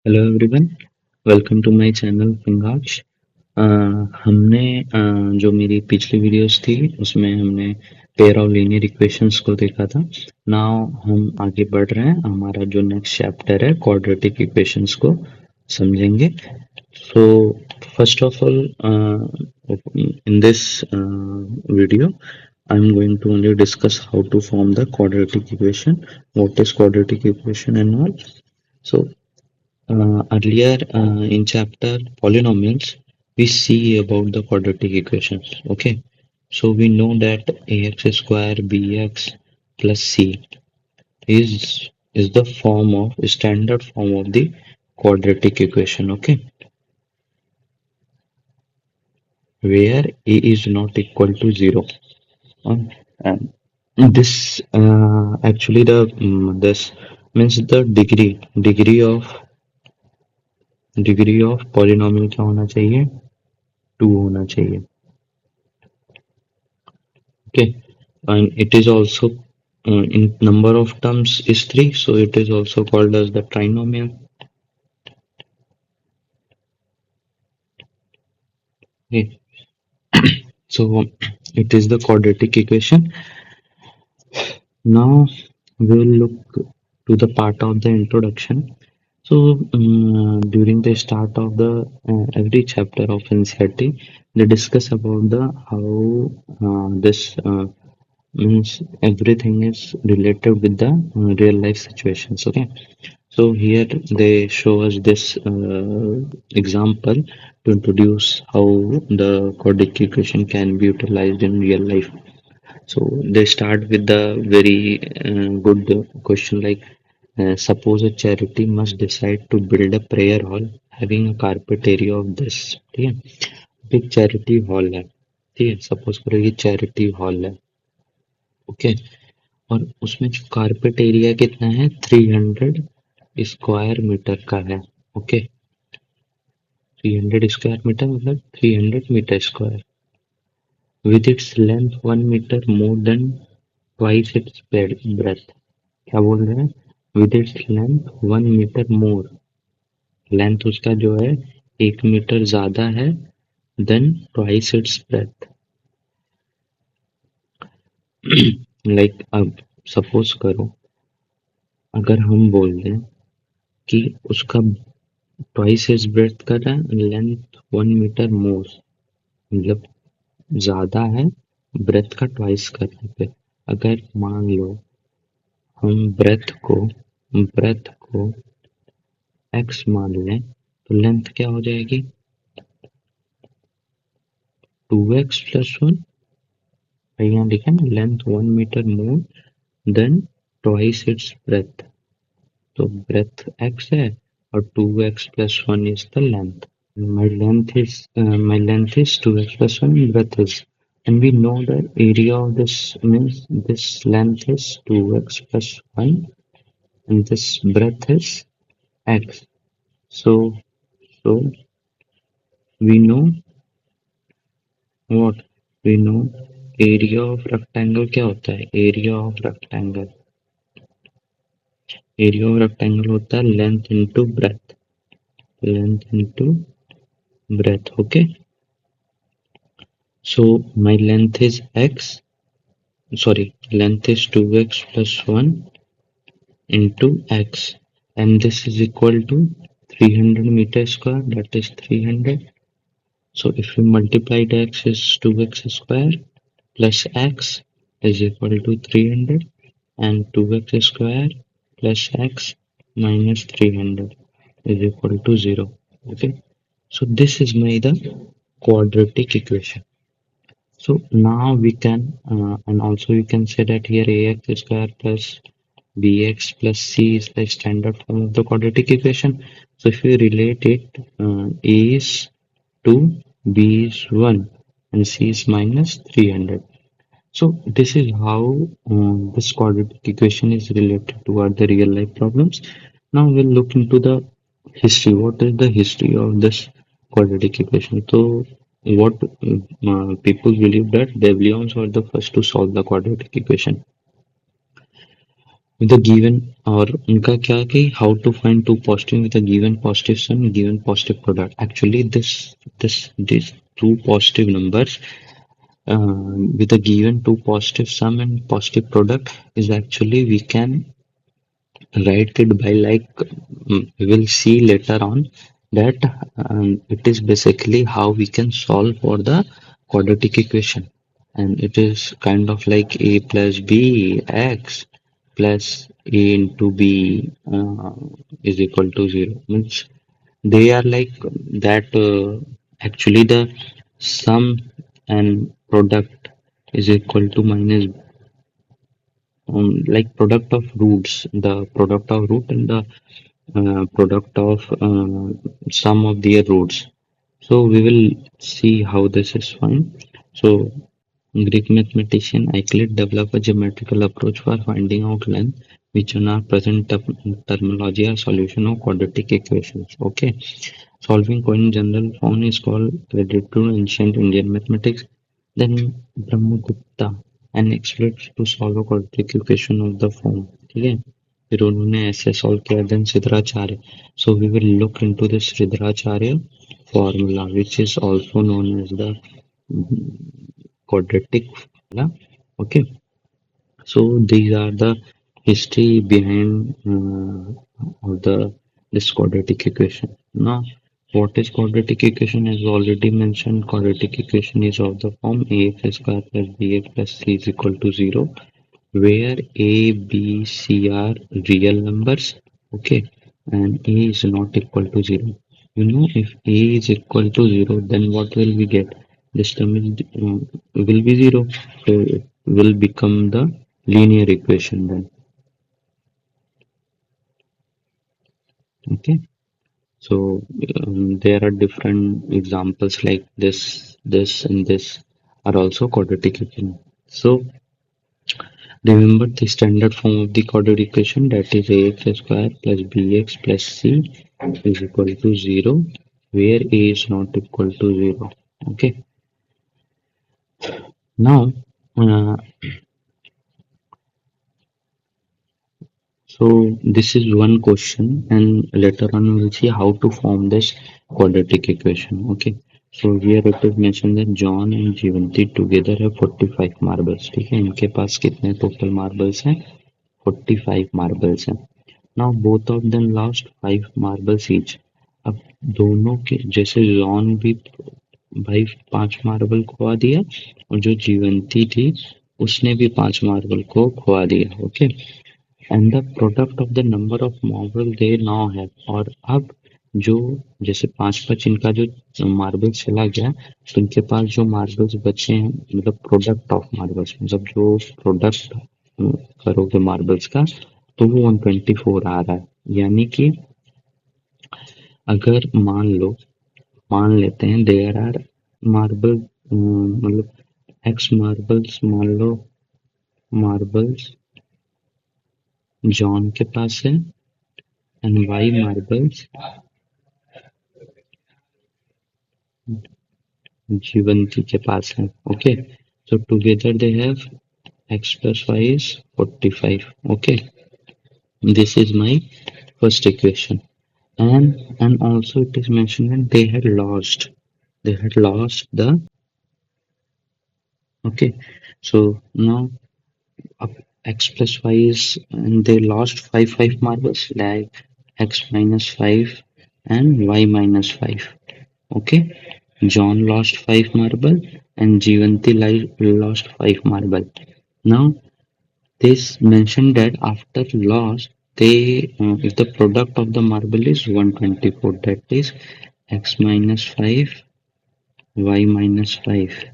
Hello everyone, welcome to my channel Pingaksh. हमने जो मेरी पिछली वीडियोस थी उसमें हमने पेयर ऑफ लीनियर इक्वेशंस को देखा था। नाउ हम आगे बढ़ रहे हैं, हमारा जो नेक्स्ट चैप्टर है क्वाड्रेटिक इक्वेशंस को समझेंगे। So first of all, in this video I'm going to only discuss how to form the quadratic equation, what is quadratic equation and all. So earlier in chapter polynomials, we see about the quadratic equations. Okay, so we know that ax square bx plus c is the form of standard form of the quadratic equation. Okay, where a is not equal to 0. And this actually the this means the degree of polynomial क्या होना चाहिए, 2 होना चाहिए. Okay, and it is also in number of terms is 3, so it is also called as the trinomial. Okay, so it is the quadratic equation. Now we will look to the part of the introduction. So during the start of the every chapter of NCERT, they discuss about the how this means everything is related with the real life situations. Okay, so here they show us this example to introduce how the quadratic equation can be utilized in real life. So they start with the very good question like, suppose a charity must decide to build a prayer hall having a carpet area of this. ठीक है, एक charity hall है. ठीक है, suppose करो ये charity hall है. Okay, और उसमें जो कारपेट एरिया कितना है, 300 स्क्वायर मीटर का है. ओके, 300 स्क्वायर मीटर मतलब 300 metre square, with its length 1 meter more than twice its breadth. क्या बोल रहे हैं, with its length 1 meter more, length उसका जो है 1 मीटर ज्यादा है than twice its breadth. Like अब सपोज करो, अगर हम बोल दें कि उसका ट्वाइस इज ब्रेथ कर रहा है, लेंथ 1 मीटर मोर, मतलब ज्यादा है ब्रेथ का ट्वाइस करने पे. अगर मान लो हम ब्रेथ को एक्स मान लें, तो लेंथ क्या हो जाएगी, 2x+1. यहाँ लिखा ना, length 1 metre more than twice its breadth, तो ब्रेथ x है और 2x+1 is the length. My length is 2x+1, breadth is, and we know the area of this means this length is 2x+1 and this breadth is x. So we know what, we know area of rectangle क्या होता है, area of rectangle होता है length into breadth. Okay, so my length is x, sorry, length is 2x+1 into x, and this is equal to 300 meter square, that is 300. So if we multiply the x is 2x square plus x is equal to 300, and 2x square plus x minus 300 is equal to 0. Okay, so this is my the quadratic equation. So now we can and also you can say that here ax square plus bx plus c is the standard form of the quadratic equation. So if we relate it, a is 2, b is 1 and c is minus 300. So this is how this quadratic equation is related toward the real life problems. Now we'll look into the history. What is the history of this quadratic equation? So what people believe that De Leons were the first to solve the quadratic equation. with a given और उनका क्या कि how to find two positive with a given positive sum given positive product. Actually these two positive numbers with a given two positive sum and positive product is actually we can write it by like we will see later on that it is basically how we can solve for the quadratic equation, and it is kind of like a plus b x plus a into b is equal to 0 means they are like that actually the sum and product is equal to minus like product of roots, the product of root and the product of sum of their roots. So we will see how this is fine. So Greek mathematician Euclid developed a geometrical approach for finding out length, which in our present terminology are solution of quadratic equations. Okay, solving coin general form is called credited to ancient Indian mathematics. Then Brahmagupta and explored to solve quadratic equation of the form. ठीक है, फिर उन्होंने ऐसे solve किया. Then Sridharacharya, so we will look into this Siddharacharya formula which is also known as the quadratic formula. Okay, so these are the history behind of the this quadratic equation. Now, what is quadratic equation? As already mentioned, quadratic equation is of the form ax square plus bx plus c is equal to 0, where a, b, c are real numbers. Okay, and a is not equal to 0. You know, if a is equal to 0, then what will we get? This term will be 0. So it will become the linear equation then. Okay. So there are different examples like this, and this are also quadratic equation. So remember the standard form of the quadratic equation, that is ax square plus bx plus c is equal to 0, where a is not equal to 0. Okay. Now, uh, so this is one question, and later on we will see how to form this quadratic equation. Okay. So here it is mentioned that John and Jivanti together have 45 marbles. ठीक है, इनके पास कितने total marbles हैं? 45 marbles हैं. Now both of them lost 5 marbles each. अब दोनों के जैसे जॉन भी भाई 5 मार्बल खोआ दिया, और जो जीवंती थी उसने भी 5 मार्बल को खोआ दिया. Okay, and the product of the number of marble they now have. और अब जो जैसे 5-5 इनका जो मार्बल चला गया, तो इनके पास जो मार्बल्स बचे हैं, मतलब प्रोडक्ट ऑफ मार्बल्स, मतलब जो प्रोडक्ट करोगे मार्बल्स का, तो वो 124 आ रहा है. यानी कि अगर मान लेते हैं देयर आर मार्बल, मतलब एक्स मार्बल्स, मान लो मार्बल्स जॉन के पास है एंड वाई मार्बल्स जीवंती के पास है. Okay, so together they have x plus y is 45. Okay, this is my first equation. And also it is mentioned that they had lost the. Okay, so now up x plus y is, and they lost 5 marbles, like x minus 5 and y minus 5. Okay, John lost 5 marble and Jivanti lost 5 marble. Now this mentioned that after loss, they if the product of the marble is 124, that is x minus 5 y minus 5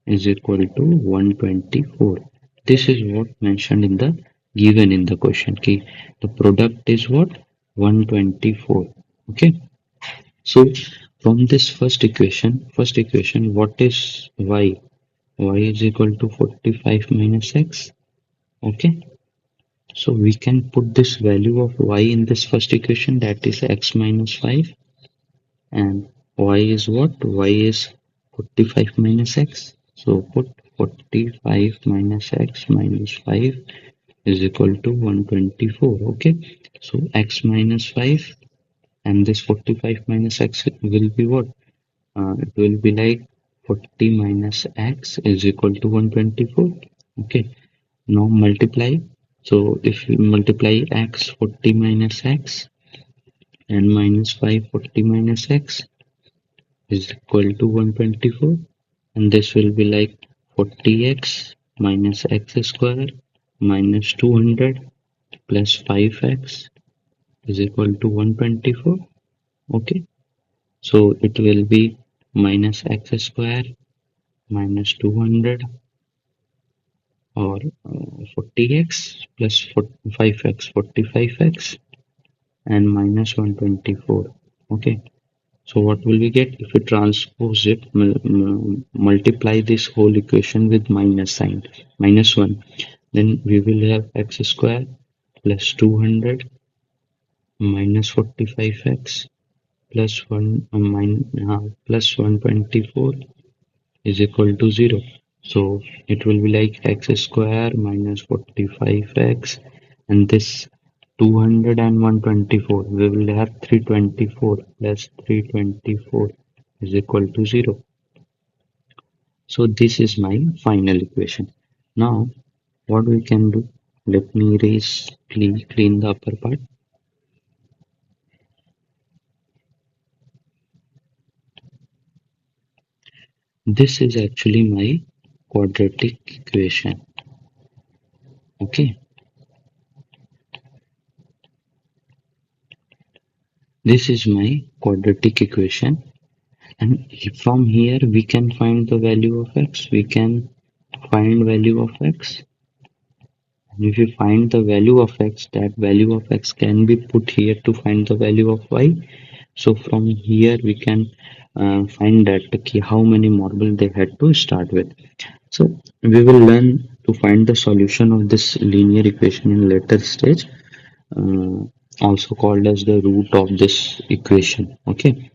is equal to 124. This is what mentioned in the given in the question. Ki the product is what? 124. Okay. So from this first equation, what is y? Y is equal to 45 minus x. Okay. So we can put this value of y in this first equation, that is x minus 5, and y is what? Y is 45 minus x. So put 45 minus x minus 5 is equal to 124. Okay, so x minus 5 and this 45 minus x will be what? It will be like 40 minus x is equal to 124. Okay, now multiply. So if you multiply x 40 minus x and minus 5 40 minus x is equal to 124, and this will be like 40x minus x square minus 200 plus 5x is equal to 124. Okay, so it will be minus x square minus 200 or 40x plus 5x 45x and minus 124. Okay, so what will we get if we transpose it, multiply this whole equation with minus sign, minus 1, then we will have x square plus 200 minus 45x plus 1 plus 124 is equal to 0. So it will be like x square minus 45x, and this 200 and 124, we will have 324 plus 324 is equal to 0. So this is my final equation. Now what we can do, let me erase, clean the upper part. This is actually my quadratic equation. Okay, this is my quadratic equation, and from here we can find the value of x. We can find value of x, and if you find the value of x, that value of x can be put here to find the value of y. So from here we can find that okay, how many marble they had to start with. So we will learn to find the solution of this linear equation in later stage, uh, also called as the root of this equation. Okay,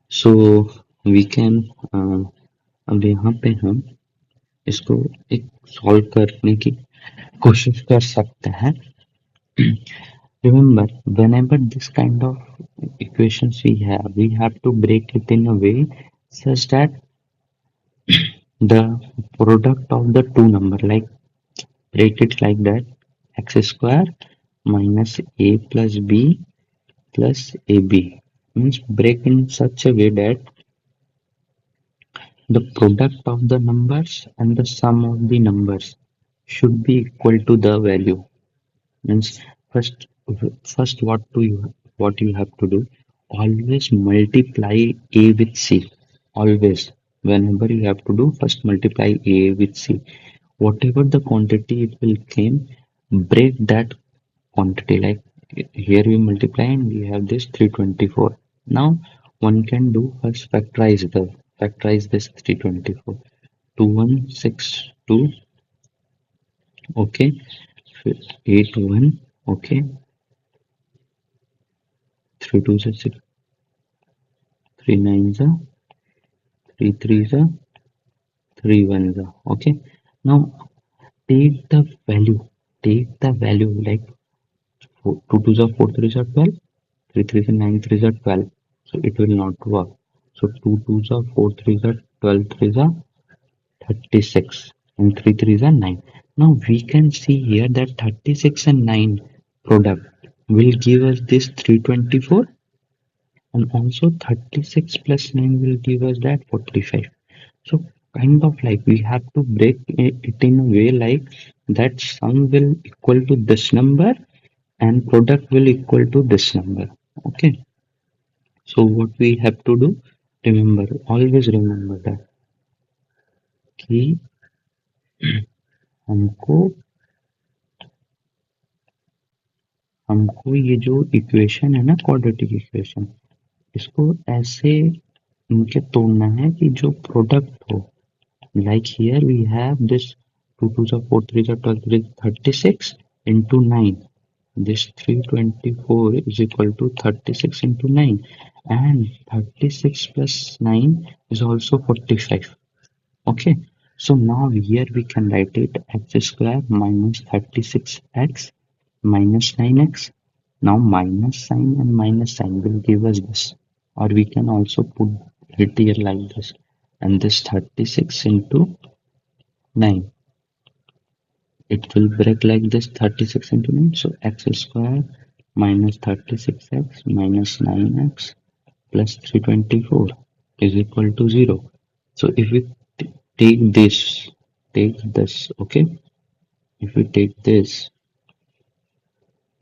so we can अब यहाँ पे हम इसको एक solve करने की कोशिश कर सकते हैं. Remember, whenever this kind of equations we have to break it in a way such that the product of the two number, like break it like that, x square minus a plus b plus ab, means break in such a way that the product of the numbers and the sum of the numbers should be equal to the value. Means first, first what you have to do, always multiply a with c. Always, whenever you have to do, first multiply a with c. Whatever the quantity it will came, break that quantity. Like here we multiply and we have this 324. Now one can do first factorize this 324. 2162, okay, 81, okay, 3 2s are 6, 3 9s are, 3 3s are, 3 1s are, okay. Now take the value, like 2 2s are 4 3s are 12, 3 3s are 9 3s are 12, so it will not work. So 2 2s are 4 3s are 12 3s are 36 and 3 3s are 9. Now we can see here that 36 and 9 product will give us this 324, and also 36 plus 9 will give us that 45. So kind of like we have to break it in a way like that sum will equal to this number and product will equal to this number. Okay, so what we have to do, remember, always remember that कि हमको हमको ये जो equation है ना, quadratic equation, इसको ऐसे इनके तोड़ना है कि जो प्रोडक्ट हो. Like here we have this 2 2s are 4 3s are 12 3 36 into 9. This 324 is equal to 36 into 9, and 36 plus 9 is also 45. Okay, So now here we can write it x square minus 36x minus 9x. Now minus sign and minus sign will give us this. Or we can also put it here like this. And this 36 into 9. It will break like this 36 into 9. So x square minus 36x minus 9x plus 324 is equal to 0. So if we take this, okay? If we take this,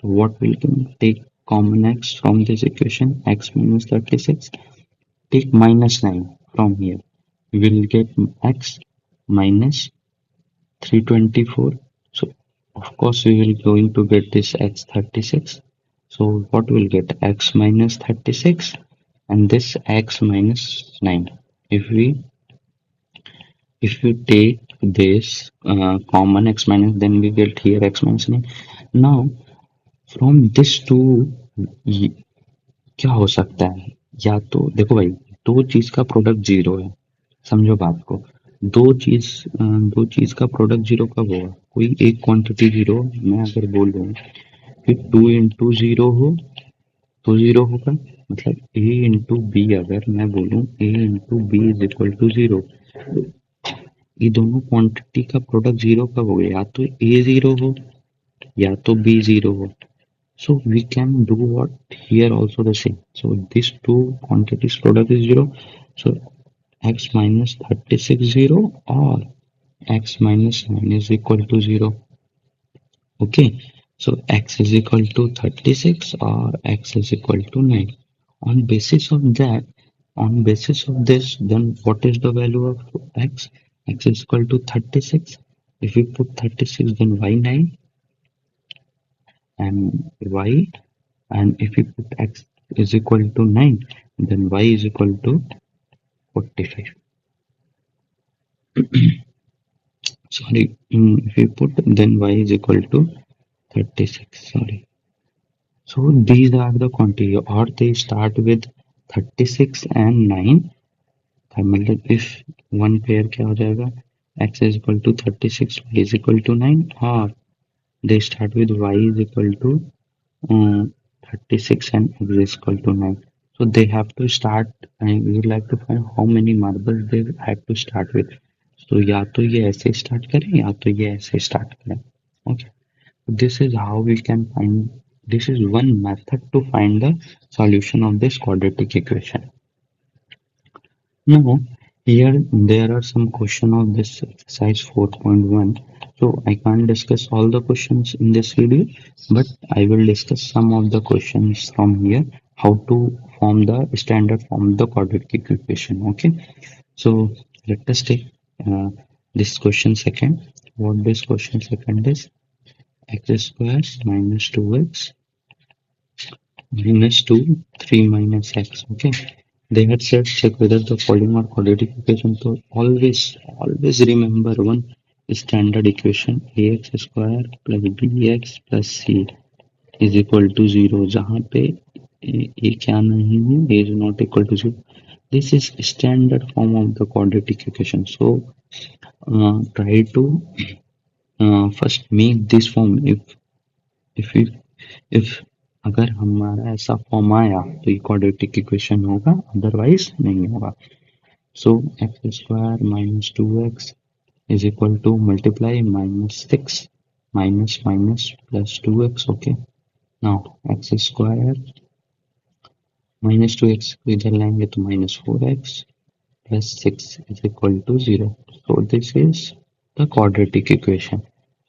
what we can take common x from this equation, x minus 36, take minus 9 from here. We will get x minus 324. So of course we will going to get this x 36. So what we'll get x minus 36 and this x minus 9. If we take this common x minus, then we get here x minus 9. Now from this two क्या हो सकता है, या तो देखो भाई दो चीज का प्रोडक्ट जीरो है, समझो बात को। दो चीज का प्रोडक्ट जीरो कब होगा, कोई एक क्वांटिटी जीरो, मैं अगर बोलूं कि टू इंटू जीरो हो तो जीरो होगा, मतलब ए इंटू बी, अगर मैं बोलूं A into B is equal to zero, ये दोनों क्वांटिटी का प्रोडक्ट जीरो कब हो गया, या तो ए जीरो हो या तो बी जीरो हो। So we can do what here also the same. So these two quantities product is zero. So x minus 36 zero or x minus 9 is equal to zero. Okay. So x is equal to 36 or x is equal to 9. On basis of that, on basis of this, then what is the value of x? X is equal to 36. If we put 36, then y 9 and y, and if we put x is equal to 9, then y is equal to 45. Sorry, if we put, then y is equal to 36. Sorry. So these are the quantity, or they start with 36 and 9. मतलब if one pair क्या हो जाएगा, x is equal to 36, y is equal to 9, or they start with y is equal to 36 and x is equal to 9. So they have to start, and we would like to find how many marbles they have to start with. So या तो ये ऐसे start करें या तो ये ऐसे start करें. Okay. This is how we can find, this is one method to find the solution of this quadratic equation. Now, here there are some questions of this exercise 4.1. So I can't discuss all the questions in this video, but I will discuss some of the questions from here, how to form the standard form of the quadratic equation. Okay, so let us take this question second. What this question second is, x square minus 2x minus 2 3 minus x. Okay, they had said check whether the following are quadratic equation. So always remember one standard equation, ax square plus bx plus c is equal to 0, जहाँ पे ये क्या नहीं है, a is not equal to 0. This is standard form of the quadratic equation. So try to first make this form. If we if अगर हमारा ऐसा form आया तो ये क्वाड्रेटिक इक्वेशन होगा, अदरवाइज नहीं होगा. So x square minus 2x is equal to multiply minus 6 minus minus plus 2x. Okay, now x square minus 2x को इधर लाएंगे तो minus 4x plus 6 is equal to 0. So this is the quadratic equation.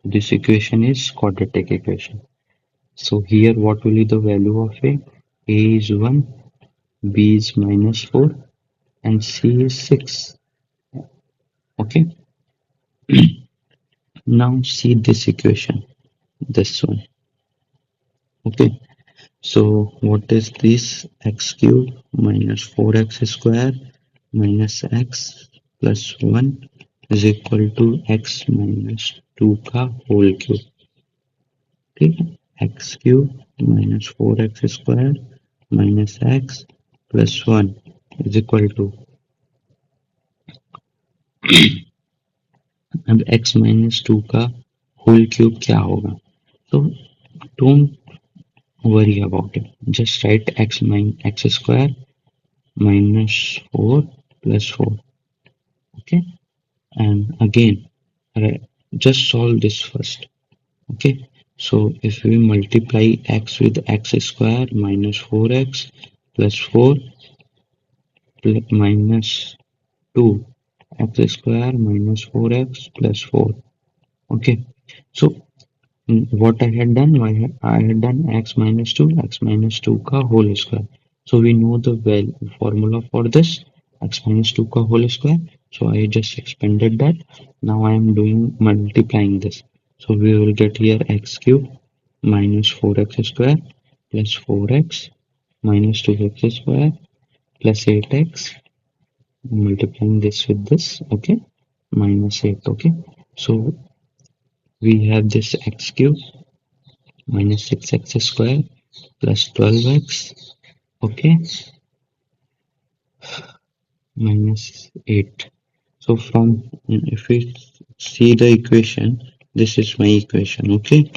This equation is quadratic equation. So here what will be the value of a? A is 1, B is minus 4 and C is 6. Okay. Now see this equation, this one. Okay. So what is this? X cube minus 4x square minus x plus 1 is equal to x minus 2 का whole cube. ठीक है, x cube minus 4x square minus x plus 1 is equal to अब x minus two का whole cube क्या होगा? तो don't worry about it, just right x square minus 4 plus 4. Okay, and again just solve this first. Okay, so if we multiply x with x square minus 4x plus 4 minus 2 x square minus 4x plus 4. Okay, so what I had done, I had done x minus 2 ka whole square. So we know the formula for this x minus 2 ka whole square. So I just expanded that. Now I am doing multiplying this. So we will get here x cube minus 4x square plus 4x minus 2x square plus 8x, multiplying this with this, okay, minus 8, okay. So we have this x cube minus 6x square plus 12x, okay, minus 8. So from, if we see the equation, this is my equation, okay.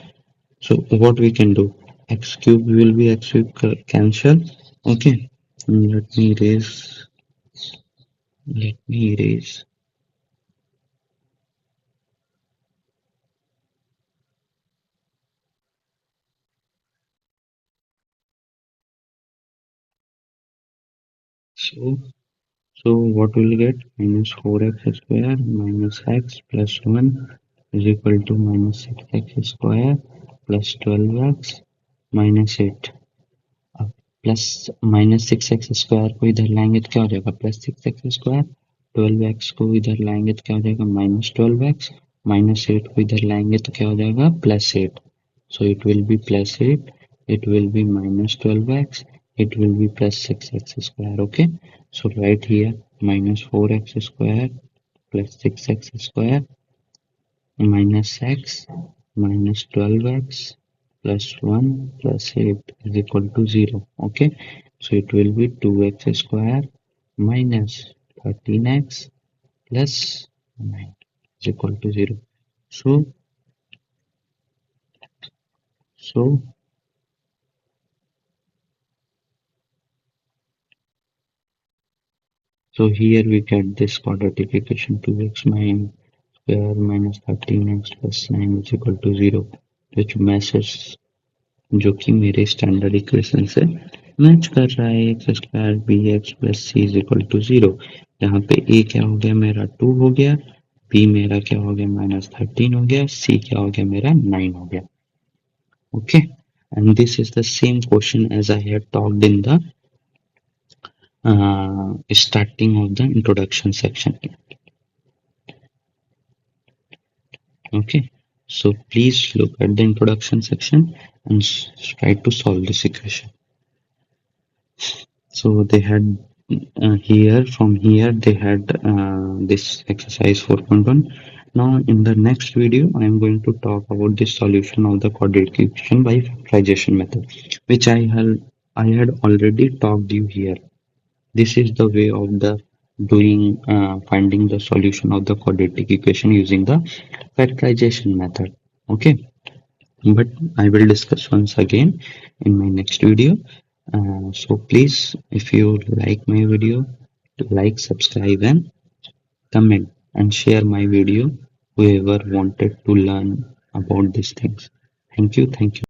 So what we can do, x cube will be x cube cancel, okay. Let me erase, let me erase. So so what will get? Minus 4x square minus x plus 1 is equal to minus 6x square plus 12x minus 8. अब plus minus six X square को इधर लाएंगे तो क्या हो जाएगा? Plus six X square, twelve X को इधर लाएंगे तो क्या हो जाएगा? Minus twelve X, minus eight को इधर लाएंगे तो क्या हो जाएगा? Plus eight. So it will be plus 8, it will be minus 12x, it will be plus 6x square, okay? So right here minus 4x square plus 6x square minus x minus 12x plus 1 plus 8 is equal to 0, okay? So it will be 2x square minus 13x plus 9 is equal to 0. So, so So here we get this quadratic equation 2x minus square minus 13x plus 9 is equal to 0, which matches, जो कि मेरे standard equation से match कर रहा है. X square B X plus C is equal to 0. यहाँ पे ए क्या हो गया मेरा 2 हो गया, बी मेरा क्या हो गया माइनस 13 हो गया, सी क्या हो गया मेरा 9 हो गया. Okay, and this is the same question as I had talked in the starting of the introduction section. Okay, so please look at the introduction section and try to solve this equation. So they had from here they had this exercise 4.1. Now in the next video I am going to talk about the solution of the quadratic equation by factorization method, which I had already talked you here. This is the way of the doing finding the solution of the quadratic equation using the factorization method. Okay, but I will discuss once again in my next video. So please, if you like my video, like, subscribe and comment and share my video whoever wanted to learn about these things. Thank you. Thank you.